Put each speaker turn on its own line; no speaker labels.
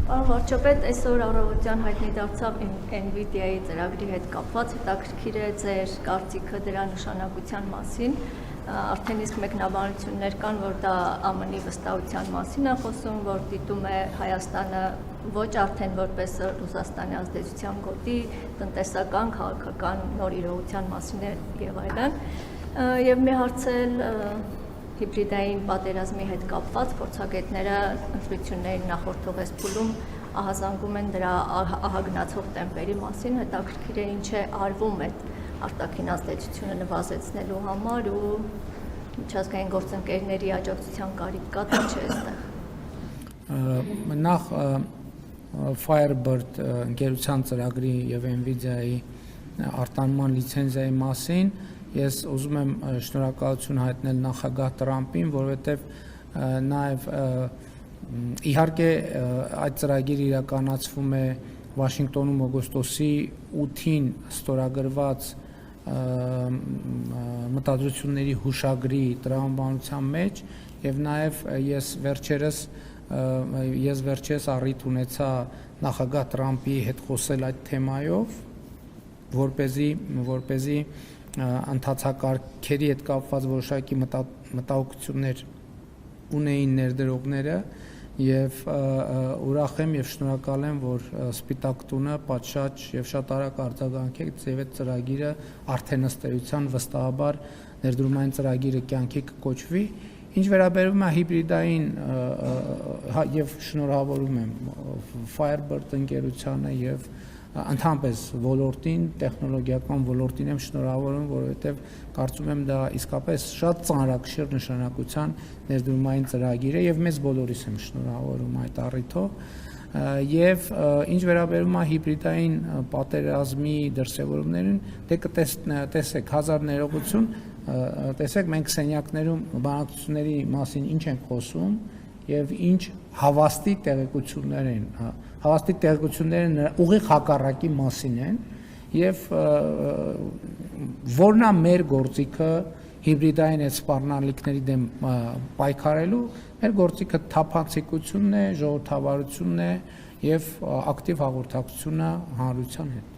Պարոն վարչապետ, այսօր առավոտյան հայտնի դարձավ NVIDIA-ի ծրագրի հետ կապված, հետաքրքիր է ձեր կարծիքը դրա նշանակության մասին, արդեն իսկ մեկնաբանություններ կան, որ դա ԱՄՆ-ի վստահության մասին է խոսում, որ դիտում է Հայաստանը ոչ արդեն որպես Ռուսաստանի ազդեցության գոտի, տնտեսական, քաղաքական նոր իրողության մասին է եւ այլն, եւ մի հարց էլ հիբրիդային պատերազմի հետ կապված փորձագետները ընտրությունների նախորդող փուլում ահազանգում են դրա ահագնացող տեմպերի մասին, հետաքրքիր է ինչ է արվում այդ արտաքին ազդեցությունը նվազեցնելու համար ու միջազգային գործընկերների աջակցության կարիք կա թե չէ այստեղ։
Նախ Firebird ընկերության ծրագրի եւ NVIDIA-ի արտանման լիցենզիայի մասին ես ուզում եմ շնորհակալություն հայտնել նախագահ Տրամփին, որովհետև նաև իհարկե այդ ծրագիրը իրականացվում է Վաշինգտոնում օգոստոսի 8-ին ստորագրված մտադրությունների հուշագրի տրամաբանության մեջ եւ նաև ես վերջերս առիթ ունեցա նախագահ Տրամփի հետ խոսել այդ թեմայով, որպեսզի ընթացակարգերի հետ կապված որոշակի մտահոգություններ ունեին ներդրողները եւ ուրախ եմ եւ շնորհակալ եմ, որ Սպիտակ տունը պատշաճ եւ շատ արագ արձագանքեց եւ այդ ծրագիրը արդեն ըստ էության վստահաբար ներդրումային ծրագիրը կյանքի կկոչվի։ Ինչ վերաբերում է հիբրիդային եւ շնորհավորում եմ Firebird ընկերությանը եւ ընդհանրապես ոլորտին, տեխնոլոգիական ոլորտին եմ շնորհավորում, որովհետև կարծում եմ դա իսկապես շատ ծանրակշիռ նշանակության ներդրումային ծրագիր է եւ մեզ բոլորիս եմ շնորհավորում այդ առիթով եւ ինչ վերաբերում է հիբրիդային պատերազմի դրսեւորումներին, դե կտեսեք հազար ներողություն, տեսեք մենք սենյակներում բանակցությունների մասին ինչ ենք խոսում եւ ինչ հավաստի տեղեկություններ են, հավաստի տեղեկությունները ուղիղ հակառակի մասին են եւ որն է մեր գործիքը հիբրիդային այդ սպառնալիքների դեմ պայքարելու, մեր գործիքը թափանցիկությունն է, ժողովրդավարությունն է եւ ակտիվ հաղորդակցությունը հանրության հետ։